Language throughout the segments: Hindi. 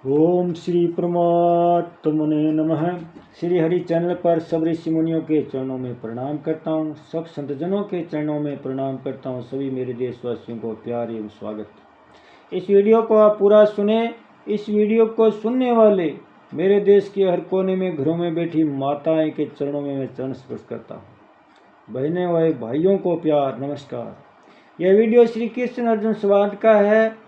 ओम श्री परमात्मने नमः। श्री हरि चैनल पर सब ऋषि मुनियों के चरणों में प्रणाम करता हूँ, सब संतजनों के चरणों में प्रणाम करता हूँ। सभी मेरे देशवासियों को प्यार एवं स्वागत। इस वीडियो को आप पूरा सुने। इस वीडियो को सुनने वाले मेरे देश के हर कोने में घरों में बैठी माताएं के चरणों में मैं चरण स्पर्श करता हूँ। बहनें व भाइयों को प्यार नमस्कार। यह वीडियो श्री कृष्ण अर्जुन संवाद का है।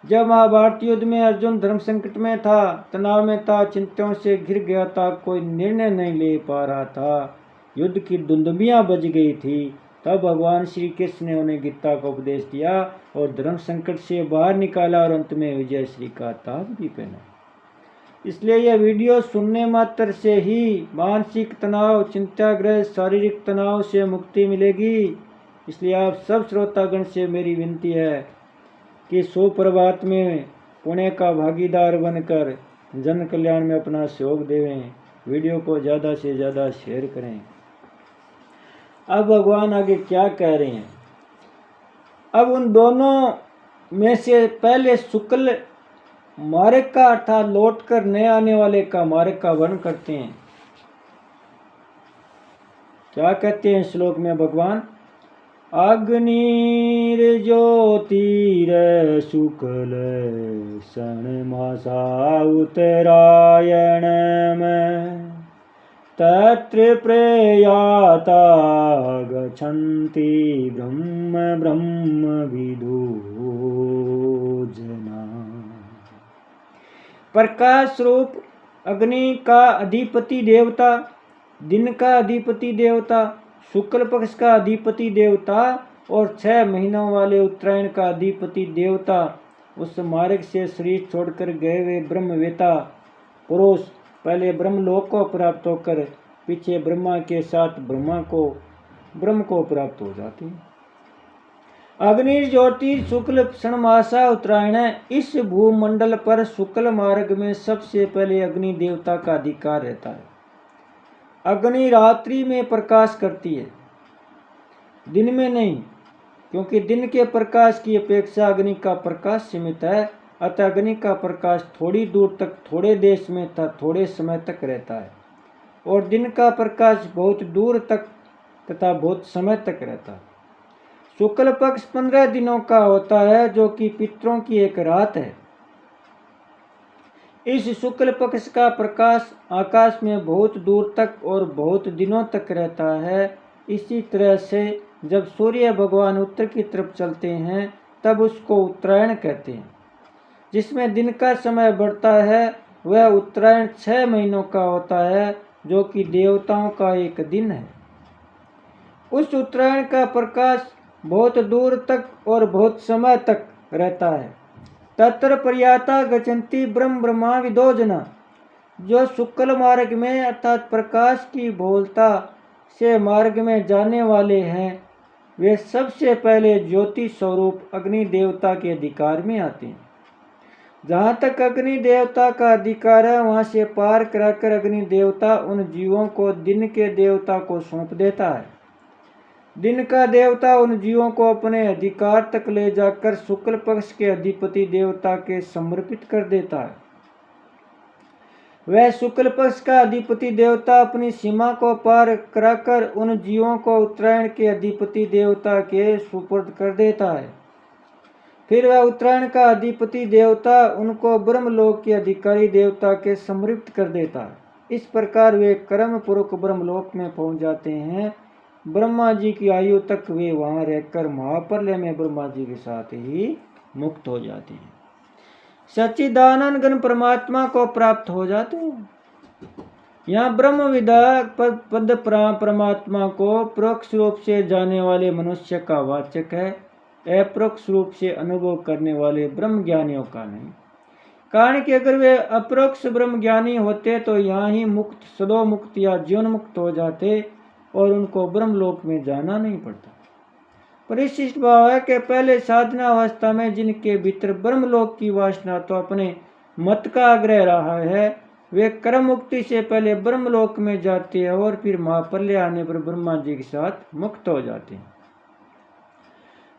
जब महाभारत युद्ध में अर्जुन धर्म संकट में था, तनाव में था, चिंताओं से घिर गया था, कोई निर्णय नहीं ले पा रहा था, युद्ध की दुंदुभियां बज गई थी, तब भगवान श्री कृष्ण ने उन्हें गीता का उपदेश दिया और धर्म संकट से बाहर निकाला और अंत में विजय श्री का ताज भी पहना। इसलिए यह वीडियो सुनने मात्र से ही मानसिक तनाव, चिंताग्रस्त, शारीरिक तनाव से मुक्ति मिलेगी। इसलिए आप सब श्रोतागण से मेरी विनती है कि सुप्रभात में पुण्य का भागीदार बनकर जन कल्याण में अपना सहयोग देवें। वीडियो को ज़्यादा से ज़्यादा शेयर करें। अब भगवान आगे क्या कह रहे हैं। अब उन दोनों में से पहले शुक्ल मार्ग का अर्थात लौट कर नए आने वाले का मार्ग का वर्णन करते हैं। क्या कहते हैं श्लोक में भगवान? अग्निर ज्योतिर शुक्ल षण्मासा उत्तरायण में तत्र प्रयाता गच्छन्ति ब्रह्म विदो जना। प्रकाश रूप अग्नि का अधिपति देवता, दिन का अधिपति देवता, शुक्ल पक्ष का अधिपति देवता और 6 महीनों वाले उत्तरायण का अधिपति देवता उस मार्ग से शरीर छोड़कर गए हुए ब्रह्मवेता पुरुष पहले ब्रह्मलोक को प्राप्त होकर पीछे ब्रह्मा के साथ ब्रह्म को प्राप्त हो जाते हैं। अग्नि ज्योति शुक्ल षण्मासा उत्तरायण है। इस भूमंडल पर शुक्ल मार्ग में सबसे पहले अग्नि देवता का अधिकार रहता है। अग्नि रात्रि में प्रकाश करती है, दिन में नहीं, क्योंकि दिन के प्रकाश की अपेक्षा अग्नि का प्रकाश सीमित है। अतः अग्नि का प्रकाश थोड़ी दूर तक, थोड़े देश में थोड़े समय तक रहता है और दिन का प्रकाश बहुत दूर तक तथा बहुत समय तक रहता है। शुक्ल पक्ष 15 दिनों का होता है, जो कि पितरों की एक रात है। इस शुक्ल पक्ष का प्रकाश आकाश में बहुत दूर तक और बहुत दिनों तक रहता है। इसी तरह से जब सूर्य भगवान उत्तर की तरफ चलते हैं तब उसको उत्तरायण कहते हैं। जिसमें दिन का समय बढ़ता है वह उत्तरायण 6 महीनों का होता है, जो कि देवताओं का एक दिन है। उस उत्तरायण का प्रकाश बहुत दूर तक और बहुत समय तक रहता है। तत्र प्रयाता गच्छन्ति ब्रह्मा विदो जना। जो शुक्ल मार्ग में अर्थात प्रकाश की बहुलता से मार्ग में जाने वाले हैं, वे सबसे पहले ज्योति स्वरूप अग्नि देवता के अधिकार में आते हैं। जहाँ तक अग्नि देवता का अधिकार है, वहाँ से पार कराकर अग्नि देवता उन जीवों को दिन के देवता को सौंप देता है। दिन का देवता उन जीवों को अपने अधिकार तक ले जाकर शुक्ल पक्ष के अधिपति देवता के समर्पित कर देता है। वह शुक्ल पक्ष का अधिपति देवता अपनी सीमा को पार कराकर उन जीवों को उत्तरायण के अधिपति देवता के सुपुर्द कर देता है। फिर वह उत्तरायण का अधिपति देवता उनको ब्रह्मलोक के अधिकारी देवता के समर्पित कर देता है। इस प्रकार वे कर्म पूर्वक ब्रह्मलोक में पहुंच जाते हैं। ब्रह्मा जी की आयु तक वे वहां रहकर महाप्रलय में ब्रह्मा जी के साथ ही मुक्त हो जाते हैं, सच्चिदानंद घन परमात्मा को प्राप्त हो जाते हैं। यहाँ ब्रह्म विदा पद परमात्मा को परोक्ष रूप से जाने वाले मनुष्य का वाचक है, अपरोक्ष रूप से अनुभव करने वाले ब्रह्म ज्ञानियों का नहीं। कारण कि अगर वे अपरोक्ष ब्रह्म ज्ञानी होते तो यहाँ ही मुक्त, सदो मुक्त या जीवन मुक्त हो जाते और उनको ब्रह्मलोक में जाना नहीं पड़ता। परिशिष्ट भाव है कि पहले साधना अवस्था में जिनके भीतर ब्रह्मलोक की वासना तो अपने मत का आग्रह रहा है, वे कर्म मुक्ति से पहले ब्रह्मलोक में जाते हैं और फिर महाप्रलय आने पर ब्रह्मा जी के साथ मुक्त हो जाते हैं।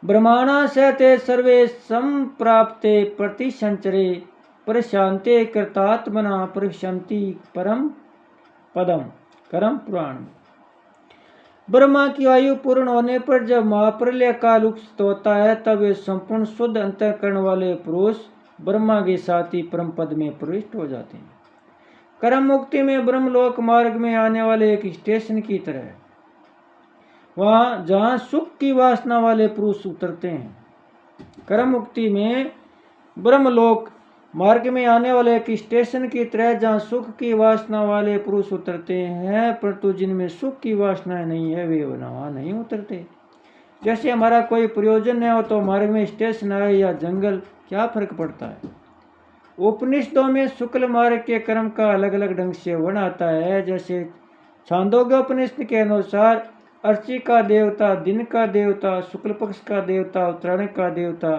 ब्रह्माणा सहते सर्वे संप्राप्ते प्रतिसंचरे प्रशांते कृतात्मना प्रशांति परम पदम करम पुराण। ब्रह्मा की आयु पूर्ण होने पर जब महाप्रलय काल उपस्थित होता है तब वे संपूर्ण शुद्ध अंतःकरण वाले पुरुष ब्रह्मा के साथ ही परम पद में प्रविष्ट हो जाते हैं। कर्म मुक्ति में ब्रह्मलोक मार्ग में आने वाले एक स्टेशन की तरह है, वहां जहां सुख की वासना वाले पुरुष उतरते हैं। कर्म मुक्ति में ब्रह्मलोक मार्ग में आने वाले एक स्टेशन की तरह जहाँ सुख की वासना वाले पुरुष उतरते हैं, परंतु जिनमें सुख की वासना नहीं है वे वहां नहीं उतरते। जैसे हमारा कोई प्रयोजन है हो तो मार्ग में स्टेशन आए या जंगल, क्या फर्क पड़ता है। उपनिषदों में शुक्ल मार्ग के कर्म का अलग अलग ढंग से वर्णन आता है। जैसे छांदोग्योपनिषद के अनुसार अर्ची का देवता, दिन का देवता, शुक्ल पक्ष का देवता, उत्तरायण का देवता,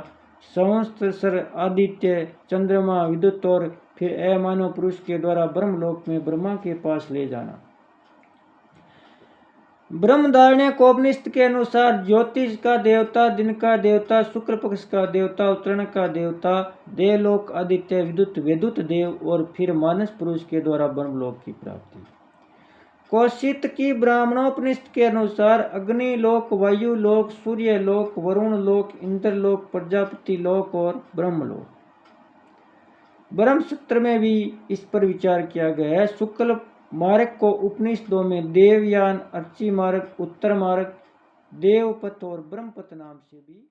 संवत्सर, आदित्य, चंद्रमा, विद्युत और फिर अमानव पुरुष के द्वारा ब्रह्मलोक में ब्रह्मा के पास ले जाना। ब्रह्मधारण्य कोपनिषद के अनुसार ज्योतिष का देवता, दिन का देवता, शुक्ल पक्ष का देवता, उत्तरायण का देवता, देवलोक, आदित्य, विद्युत, वेदुत देव और फिर मानस पुरुष के द्वारा ब्रह्मलोक की प्राप्ति। कौशिक की ब्राह्मणोपनिषद के अनुसार अग्नि लोक, वायु लोक, सूर्य लोक, वरुण लोक, इंद्र लोक, प्रजापति लोक और ब्रह्मलोक। ब्रह्मसूत्र में भी इस पर विचार किया गया है। शुक्ल मार्ग को उपनिषदों में देवयान, अर्ची मार्ग, उत्तर मार्ग, देवपथ और ब्रह्मपथ नाम से भी